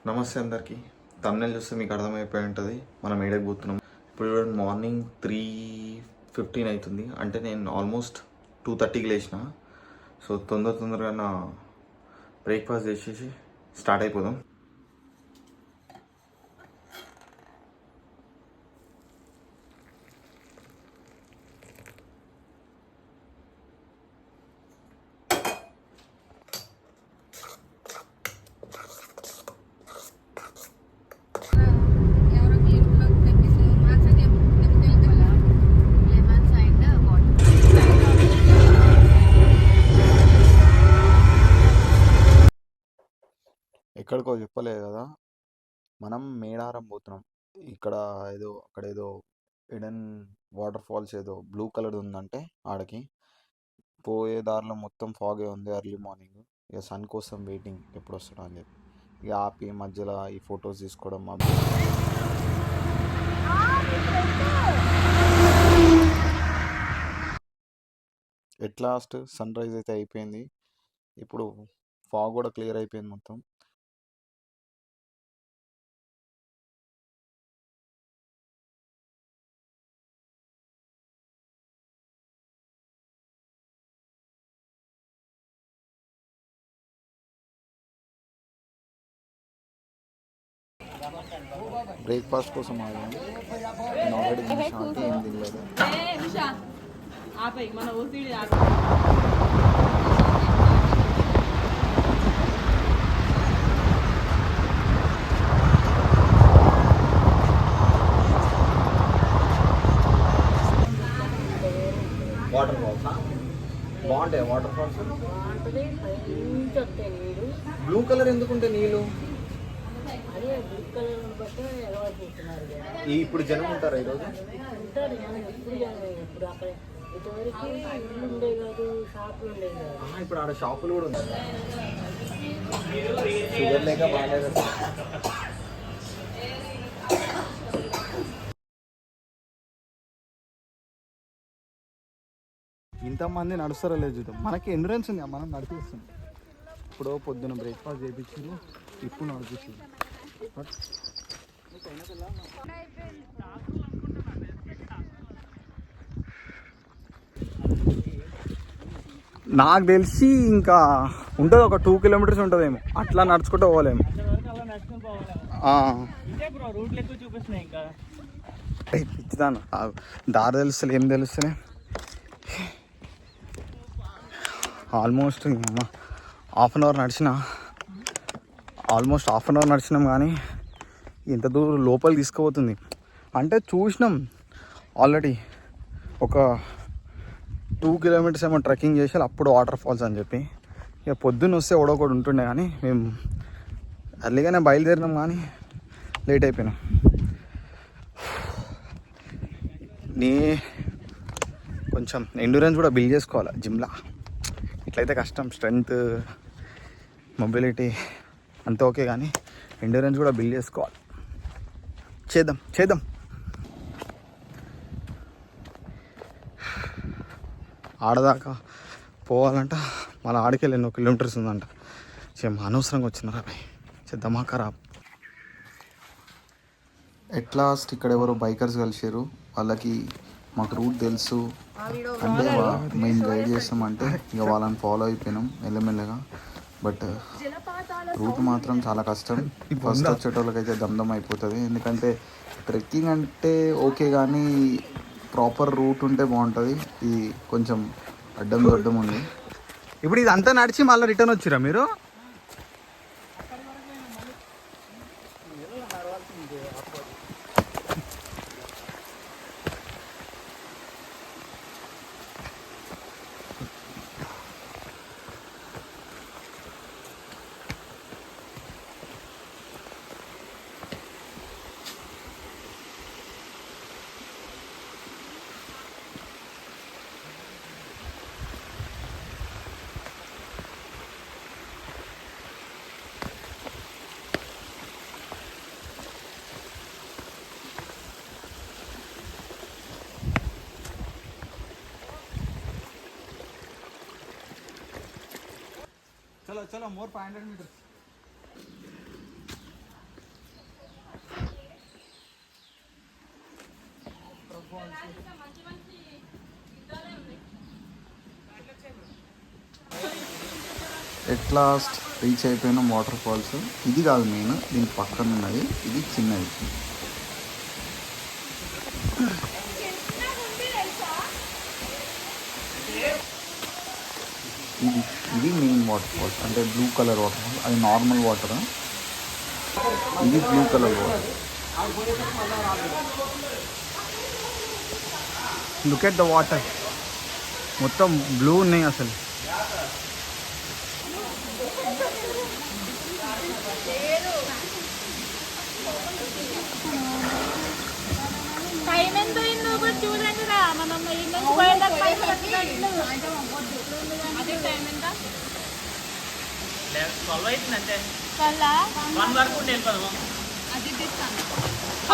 నమస్తే అందరికీ. తమ్నెల్ చూస్తే మీకు అర్థమైపోయి ఉంటుంది మనం ఏడకి పోతున్నాం. ఇప్పుడు మార్నింగ్ 3:15 అవుతుంది. అంటే నేను ఆల్మోస్ట్ 2:30కి లేచిన. సో తొందరగా నా బ్రేక్ఫాస్ట్ చేసేసి స్టార్ట్ అయిపోదాం. ఎక్కడికో చెప్పలేదు కదా, మనం మేడారం పోతున్నాం. ఇక్కడ అక్కడ ఏదో హిడెన్ వాటర్ ఫాల్స్ ఏదో బ్లూ కలర్ ఉందంటే ఆడకి పోయే దారిలో మొత్తం ఫాగే ఉంది. ఎర్లీ మార్నింగ్ ఇక సన్ కోసం వెయిటింగ్ ఎప్పుడు వస్తాడా అని చెప్పి ఇక ఆపి మధ్యలో ఈ ఫొటోస్ తీసుకోవడం. ఎట్ లాస్ట్ సన్ రైజ్ అయితే అయిపోయింది. ఇప్పుడు ఫాగ్ కూడా క్లియర్ అయిపోయింది మొత్తం. బ్రేక్ఫాస్ట్ కోసం ఆగాను. నేను ఆల్రెడీ తినేసాను, ఏం తినలేదు. వాటర్ ఫాల్స్ బాగుంటాయి. వాటర్ ఫాల్స్ బ్లూ కలర్ ఎందుకుంటే నీళ్ళు ఇప్పుడు జనం ఉంటారా ఈరోజు? ఇప్పుడు ఆడ షాపులు కూడా ఉన్నాయి. షుగర్ లేక బాగాలేదు. ఇంతమంది నడుస్తారో లేదు చూద్దాం. మనకి ఎండ్యూరెన్స్ ఉంది, మనం నడిపిస్తుంది. ఇప్పుడు పొద్దున బ్రేక్ఫాస్ట్ చేయించారు, ఇప్పుడు నడిపిస్తుంది. నాకు తెలిసి ఇంకా ఉంటుంది, ఒక 2 కిలోమీటర్స్ ఉంటుందేమో. అట్లా నడుచుకుంటూ పోలేము. పిచ్చిదాను దారి తెలుస్తుంది, ఏం తెలుస్తుంది. ఆల్మోస్ట్ హాఫ్ అన్ అవర్ నడిచినాం కానీ ఇంత దూరం లోపలికి తీసుకుపోతుంది. అంటే చూసినాం ఆల్రెడీ ఒక 2 కిలోమీటర్స్ ఏమో ట్రెక్కింగ్ చేసి అప్పుడు వాటర్ ఫాల్స్ అని చెప్పి. ఇక పొద్దున్న వస్తే ఒకటి ఉంటుండే కానీ మేము అర్లీగానే బయలుదేరినాం కానీ లేట్ అయిపోయినాం. కొంచెం ఎండ్యూరెన్స్ కూడా బిల్డ్ చేసుకోవాలి జిమ్లా. ఇట్లయితే కష్టం. స్ట్రెంగ్త్, మొబిలిటీ అంతా ఓకే కానీ ఎండ్యూరెన్స్ కూడా బిల్డ్ చేసుకోవాలి. చేద్దాం. ఆడదాకా పోవాలంట, మళ్ళీ ఆడికెళ్ళి 2 కిలోమీటర్స్ ఉందంట. అనవసరంగా వచ్చినారా భయ్, చేద్దామా ఖరాబ్. ఎట్ లాస్ట్ ఇక్కడ ఎవరో బైకర్స్ కలిసారు. వాళ్ళకి మాకు రూట్ తెలుసు అంటే మేము గైడ్ చేస్తామంటే ఇక వాళ్ళని ఫాలో అయిపోయినాం మెల్లమెల్లగా. బట్ రూట్ మాత్రం చాలా కష్టం. ఫస్ట్ వచ్చేటోళ్ళకైతే దమ్దం అయిపోతుంది. ఎందుకంటే ట్రెక్కింగ్ అంటే ఓకే కానీ ప్రాపర్ రూట్ ఉంటే బాగుంటుంది. ఇది కొంచెం అడ్డం ఉంది. ఇప్పుడు ఇదంతా నడిచి మళ్ళీ రిటర్న్ వచ్చిరా మీరు? चलो चलो मोर 500 मीटर. ఎట్ లాస్ట్ రీచ్ అయిపోయిన వాటర్ ఫాల్స్. ఇది కాదు మెయిన్, దీని పక్కన ఉన్నది, ఇది చిన్నది. ఇది మెయిన్ వాటర్ ఫాల్స్, అంటే బ్లూ కలర్ వాటర్ ఫాల్స్. అది నార్మల్ వాటర్, ఇది blue colour water. Look at the water, మొత్తం బ్లూ ఉన్నాయి అసలు. టైం ఎంత అయిందో కూడా చూడండి రా, మనం పోయేదాకా అదే టైం ఎంత 12 అవుతుంది అంతే. కల్లా 1 వరకు ఉండి వెళ్ళిపోదాము.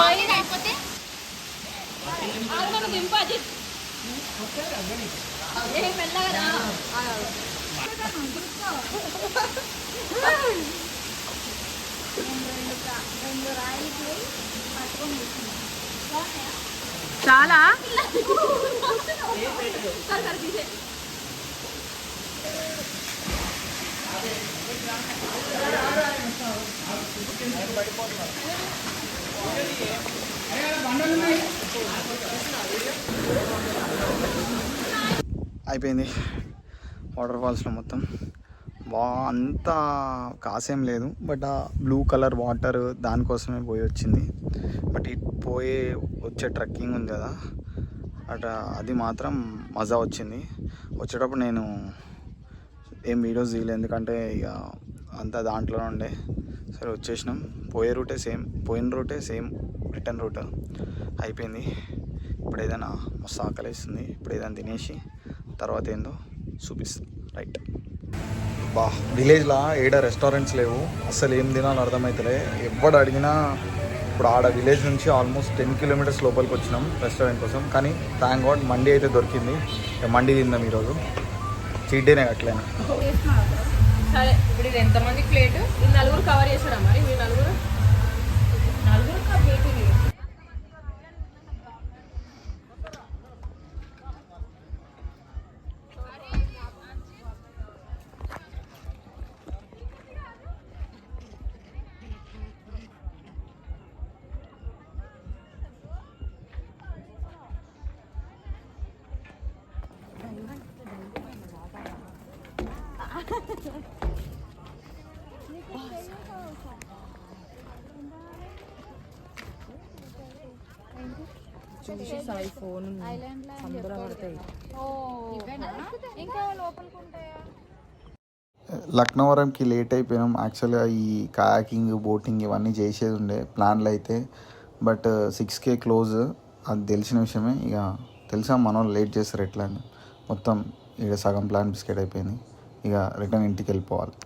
అది అయిపోతే మనం దింపు అది మెల్లగా రెండు రాయి పట్టుకొని చాలా అయిపోయింది వాటర్ ఫాల్స్లో మొత్తం. అంత కాసేం లేదు, బట్ ఆ బ్లూ కలర్ వాటర్ దానికోసమే పోయి వచ్చింది. బట్ వచ్చే ట్రెక్కింగ్ ఉంది కదా అది మాత్రం మజా వచ్చింది. వచ్చేటప్పుడు నేను ఏం వీడియోస్ తీయలేదు, ఎందుకంటే ఇక అంతా దాంట్లోనే ఉండే. సరే వచ్చేసినాం. పోయిన రూటే సేమ్ రిటర్న్ రూట్ అయిపోయింది. ఇప్పుడు ఏదైనా మస్తు ఆకలిస్తుంది, ఇప్పుడు ఏదైనా తినేసి తర్వాత ఏందో చూపిస్తాం. రైట్. విలేజ్లో ఏడ రెస్టారెంట్స్ లేవు, అసలు ఏం తినాలో అర్థమవుతలే. ఎవడు అడిగినా ఇప్పుడు ఆడ విలేజ్ నుంచి ఆల్మోస్ట్ 10 కిలోమీటర్స్ లోపలికి వచ్చినాం రెస్టారెంట్ కోసం. కానీ థ్యాంక్ గాడ్ మండీ అయితే దొరికింది. మండీ తిందాం ఈరోజు. చీట్ డేనే అట్లయినా. సరే ఇప్పుడు ఇది ఎంతమంది ప్లేట్? ఈ నలుగురు కవర్ చేసారా? మరి మీ నలుగురు ప్లేట్ ఇది. చూసి సాయి ఫోన్ పడతాయి ఇంకా లోపలికి ఉంటాయా? లక్నవరంకి లేట్ అయిపోయినాం. యాక్చువల్గా ఈ కయాకింగ్, బోటింగ్ ఇవన్నీ చేసేది ఉండే ప్లాన్లు అయితే, బట్ 6K క్లోజ్. అది తెలిసిన విషయమే. ఇక తెలుసా మనం లేట్ చేస్తారు ఎట్లా అని. మొత్తం ఇక సగం ప్లాన్ బిస్కెట్ అయిపోయింది. ఇక రిటర్న్ ఇంటికి వెళ్ళిపోవాలి.